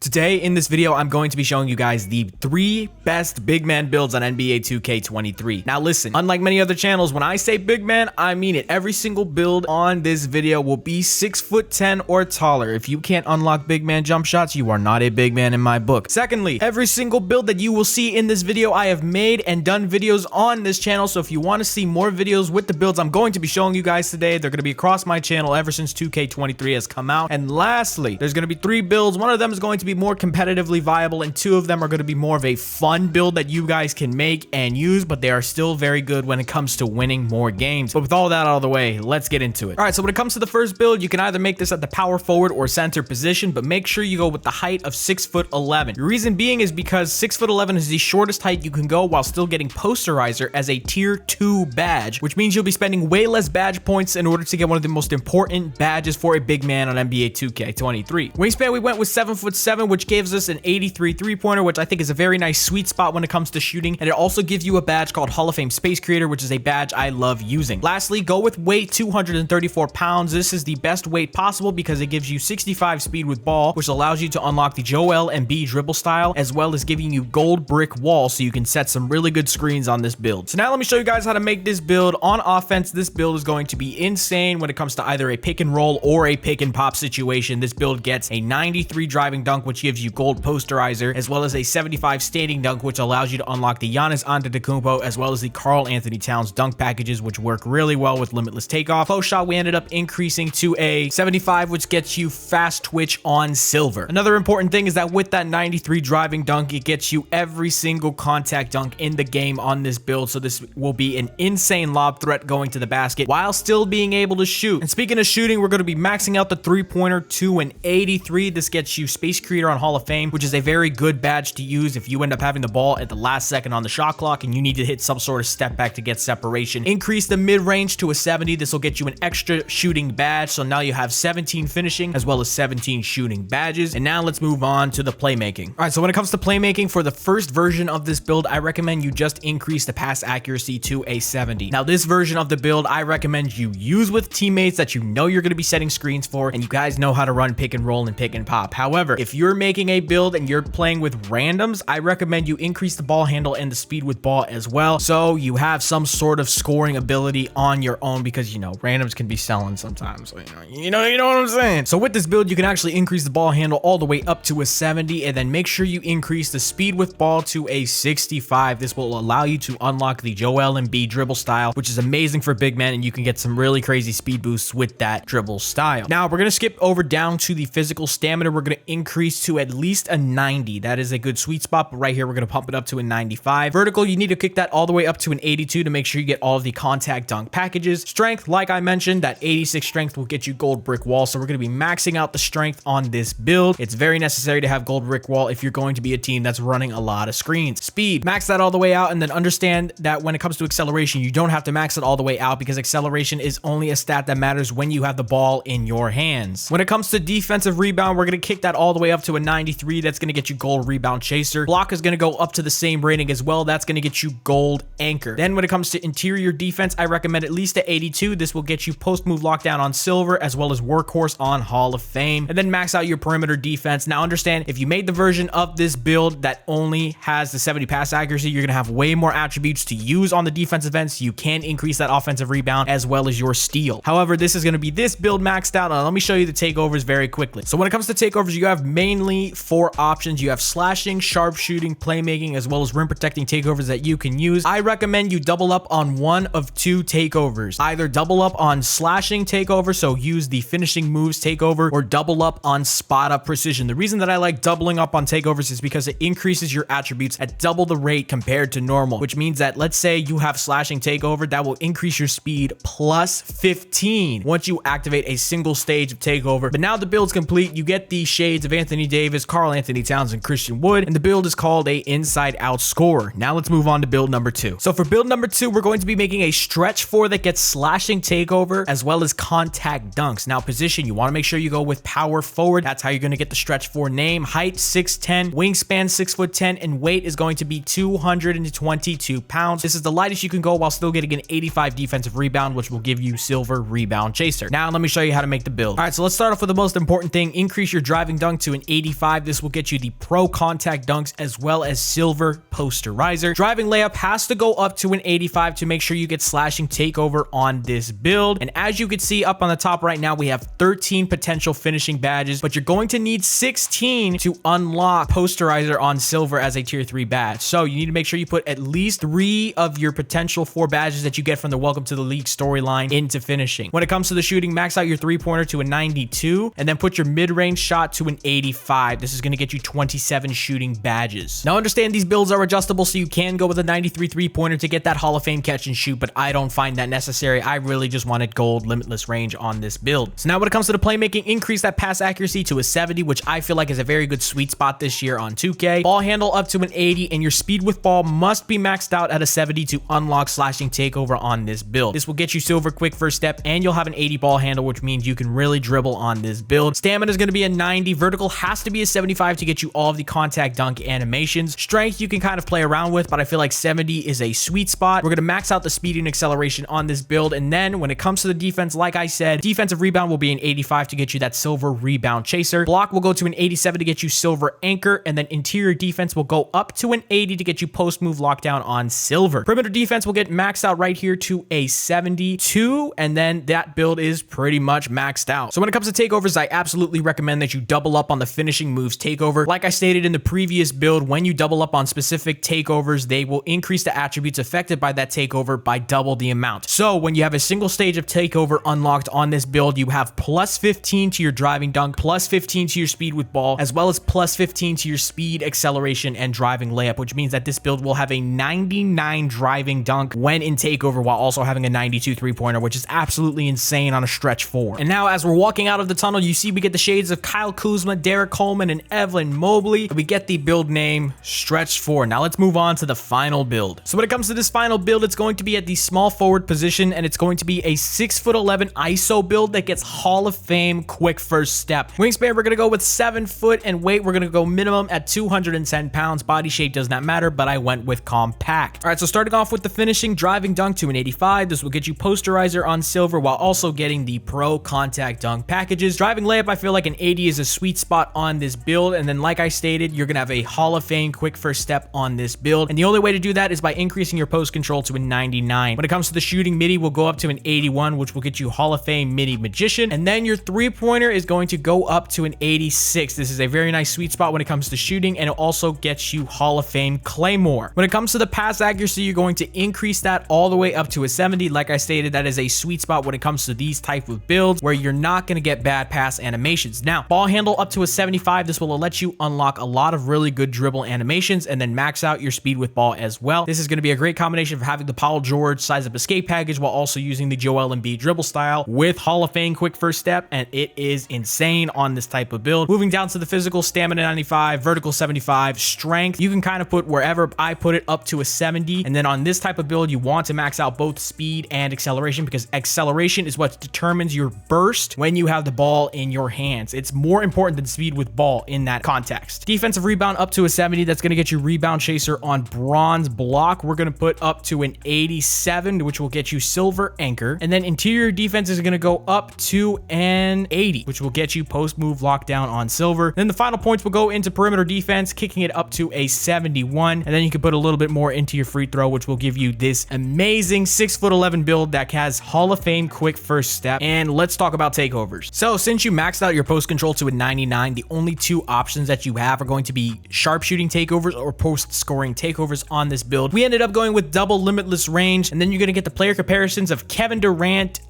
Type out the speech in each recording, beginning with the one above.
Today in this video, I'm going to be showing you guys the 3 best big man builds on NBA 2K23. Now listen, unlike many other channels, when I say big man, I mean it. Every single build on this video will be 6'10" or taller. If you can't unlock big man jump shots, you are not a big man in my book. Secondly, every single build that you will see in this video, I have made and done videos on this channel. So if you want to see more videos with the builds I'm going to be showing you guys today, they're going to be across my channel ever since 2K23 has come out. And lastly, there's going to be 3 builds. One of them is going to be more competitively viable, and 2 of them are going to be more of a fun build that you guys can make and use, but they are still very good when it comes to winning more games. But with all that out of the way, let's get into it. All right, so when it comes to the first build, you can either make this at the power forward or center position, but make sure you go with the height of 6'11". The reason being is because 6'11" is the shortest height you can go while still getting posterizer as a tier 2 badge, which means you'll be spending way less badge points in order to get one of the most important badges for a big man on NBA 2K23. Wingspan, we went with 7'7", which gives us an 83 three-pointer, which I think is a very nice sweet spot when it comes to shooting, and it also gives you a badge called Hall of Fame Space Creator, which is a badge I love using. Lastly, go with weight 234 pounds. This is the best weight possible because it gives you 65 speed with ball, which allows you to unlock the Joel Embiid dribble style, as well as giving you gold brick wall so you can set some really good screens on this build. So now let me show you guys how to make this build. On offense, this build is going to be insane when it comes to either a pick and roll or a pick and pop situation. This build gets a 93 driving dunk, which gives you gold posterizer, as well as a 75 standing dunk, which allows you to unlock the Giannis Antetokounmpo, as well as the Karl Anthony Towns dunk packages, which work really well with limitless takeoff. Close shot, we ended up increasing to a 75, which gets you fast twitch on silver. Another important thing is that with that 93 driving dunk, it gets you every single contact dunk in the game on this build, so this will be an insane lob threat going to the basket while still being able to shoot. And speaking of shooting, we're going to be maxing out the three-pointer to an 83. This gets you Space Creator on Hall of Fame, which is a very good badge to use if you end up having the ball at the last second on the shot clock and you need to hit some sort of step back to get separation. Increase the mid-range to a 70. This will get you an extra shooting badge, so now you have 17 finishing as well as 17 shooting badges. And now let's move on to the playmaking. All right, so when it comes to playmaking for the first version of this build, I recommend you just increase the pass accuracy to a 70. Now this version of the build, I recommend you use with teammates that you know you're going to be setting screens for, and you guys know how to run pick and roll and pick and pop. However, if you're making a build and you're playing with randoms, I recommend you increase the ball handle and the speed with ball as well, so you have some sort of scoring ability on your own, because you know randoms can be selling sometimes, so you know what I'm saying. So with this build, you can actually increase the ball handle all the way up to a 70, and then make sure you increase the speed with ball to a 65. This will allow you to unlock the Joel Embiid dribble style, which is amazing for big men, and you can get some really crazy speed boosts with that dribble style. Now we're going to skip over down to the physical stamina. We're going to increase to at least a 90. That is a good sweet spot, but right here we're going to pump it up to a 95. Vertical, you need to kick that all the way up to an 82 to make sure you get all of the contact dunk packages. Strength, like I mentioned, that 86 strength will get you gold brick wall, so we're going to be maxing out the strength on this build. It's very necessary to have gold brick wall if you're going to be a team that's running a lot of screens. Speed, max that all the way out, and then understand that when it comes to acceleration, you don't have to max it all the way out, because acceleration is only a stat that matters when you have the ball in your hands. When it comes to defensive rebound, we're going to kick that all the way up to a 93. That's going to get you gold rebound chaser. Block is going to go up to the same rating as well. That's going to get you gold anchor. Then when it comes to interior defense, I recommend at least a 82. This will get you post move lockdown on silver, as well as workhorse on Hall of Fame. And then max out your perimeter defense. Now understand, if you made the version of this build that only has the 70 pass accuracy, you're going to have way more attributes to use on the defensive end, so you can increase that offensive rebound as well as your steal. However, this is going to be this build maxed out. Now let me show you the takeovers very quickly. So when it comes to takeovers, you have mainly 4 options. You have slashing, sharpshooting, playmaking, as well as rim protecting takeovers that you can use. I recommend you double up on one of 2 takeovers. Either double up on slashing takeover, so use the finishing moves takeover, or double up on spot up precision. The reason that I like doubling up on takeovers is because it increases your attributes at double the rate compared to normal, which means that let's say you have slashing takeover, that will increase your speed plus 15 once you activate a single stage of takeover. But now the build's complete. You get the shades of Anthony Davis, Karl Anthony Towns, and Christian Wood, and the build is called a inside out scorer. Now let's move on to build number 2. So for build number 2, we're going to be making a stretch 4 that gets slashing takeover as well as contact dunks. Now position, you want to make sure you go with power forward. That's how you're going to get the stretch 4 name. Height 6'10", wingspan 6'10", and weight is going to be 222 pounds. This is the lightest you can go while still getting an 85 defensive rebound, which will give you silver rebound chaser. Now let me show you how to make the build. All right, so let's start off with the most important thing. Increase your driving dunk to an 85. This will get you the Pro Contact Dunks as well as Silver Posterizer. Driving Layup has to go up to an 85 to make sure you get Slashing Takeover on this build. And as you can see up on the top right now, we have 13 potential finishing badges, but you're going to need 16 to unlock Posterizer on Silver as a tier 3 badge. So you need to make sure you put at least 3 of your potential 4 badges that you get from the Welcome to the League storyline into finishing. When it comes to the shooting, max out your 3-pointer to a 92 and then put your mid-range shot to an 85. This is going to get you 27 shooting badges. Now understand these builds are adjustable, so you can go with a 93 3-pointer to get that Hall of Fame catch and shoot, but I don't find that necessary. I really just wanted gold limitless range on this build. So now when it comes to the playmaking, increase that pass accuracy to a 70, which I feel like is a very good sweet spot this year on 2K. Ball handle up to an 80, and your speed with ball must be maxed out at a 70 to unlock Slashing Takeover on this build. This will get you Silver Quick First Step, and you'll have an 80 ball handle, which means you can really dribble on this build. Stamina is going to be a 90. Vertical has to be a 75 to get you all of the contact dunk animations. Strength you can kind of play around with, but I feel like 70 is a sweet spot. We're going to max out the speed and acceleration on this build, and then when it comes to the defense, like I said, defensive rebound will be an 85 to get you that Silver Rebound Chaser. Block will go to an 87 to get you Silver Anchor, and then interior defense will go up to an 80 to get you post move lockdown on Silver. Perimeter defense will get maxed out right here to a 72, and then that build is pretty much maxed out. So when it comes to takeovers, I absolutely recommend that you double up on the finishing moves takeover. Like I stated in the previous build, when you double up on specific takeovers, they will increase the attributes affected by that takeover by double the amount. So when you have a single stage of takeover unlocked on this build, you have plus 15 to your driving dunk, plus 15 to your speed with ball, as well as plus 15 to your speed, acceleration, and driving layup, which means that this build will have a 99 driving dunk when in takeover, while also having a 92 3-pointer, which is absolutely insane on a stretch 4. And now as we're walking out of the tunnel, you see we get the shades of Kyle Kuzma, Derek Coleman, and Evelyn Mobley. We get the build name Stretch 4. Now let's move on to the final build. So when it comes to this final build, it's going to be at the small forward position, and it's going to be a 6'11" ISO build that gets Hall of Fame quick first step. Wingspan, we're going to go with 7 foot, and weight, we're going to go minimum at 210 pounds. Body shape does not matter, but I went with compact. All right, so starting off with the finishing, driving dunk to an 85. This will get you Posterizer on Silver while also getting the Pro Contact Dunk packages. Driving layup, I feel like an 80 is a sweet spot on this build, and then like I stated, you're going to have a Hall of Fame quick first step on this build, and the only way to do that is by increasing your post control to a 99. When it comes to the shooting, midi will go up to an 81, which will get you Hall of Fame midi Magician, and then your 3-pointer is going to go up to an 86. This is a very nice sweet spot when it comes to shooting, and it also gets you Hall of Fame Claymore. When it comes to the pass accuracy, you're going to increase that all the way up to a 70. Like I stated, that is a sweet spot when it comes to these type of builds where you're not going to get bad pass animations. Now, ball handle up to a 75. This will let you unlock a lot of really good dribble animations and then max out your speed with ball as well. This is going to be a great combination of having the Paul George size up escape package while also using the Joel Embiid dribble style with Hall of Fame quick first step, and it is insane on this type of build. Moving down to the physical, stamina 95, vertical 75, strength, you can kind of put wherever I put it up to a 70, and then on this type of build, you want to max out both speed and acceleration because acceleration is what determines your burst when you have the ball in your hands. It's more important than speed with ball in that context. Defensive rebound up to a 70. That's going to get you Rebound Chaser on Bronze. Block, we're going to put up to an 87, which will get you Silver Anchor. And then interior defense is going to go up to an 80, which will get you Post Move Lockdown on Silver. Then the final points will go into perimeter defense, kicking it up to a 71. And then you can put a little bit more into your free throw, which will give you this amazing 6'11" build that has Hall of Fame quick first step. And let's talk about takeovers. So since you maxed out your post control to a 99, the only 2 options that you have are going to be sharpshooting takeovers or post scoring takeovers on this build. We ended up going with double limitless range, and then you're going to get the player comparisons of Kevin Durant,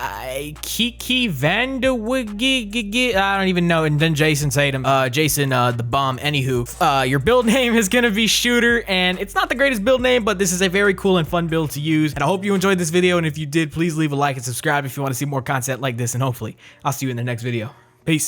Kiki Van de Wiggy, I don't even know, and then Jason Tatum, the bum. Anywho, your build name is going to be Shooter, and it's not the greatest build name, but this is a very cool and fun build to use. And I hope you enjoyed this video, and if you did, please leave a like and subscribe if you want to see more content like this, and hopefully I'll see you in the next video. Peace.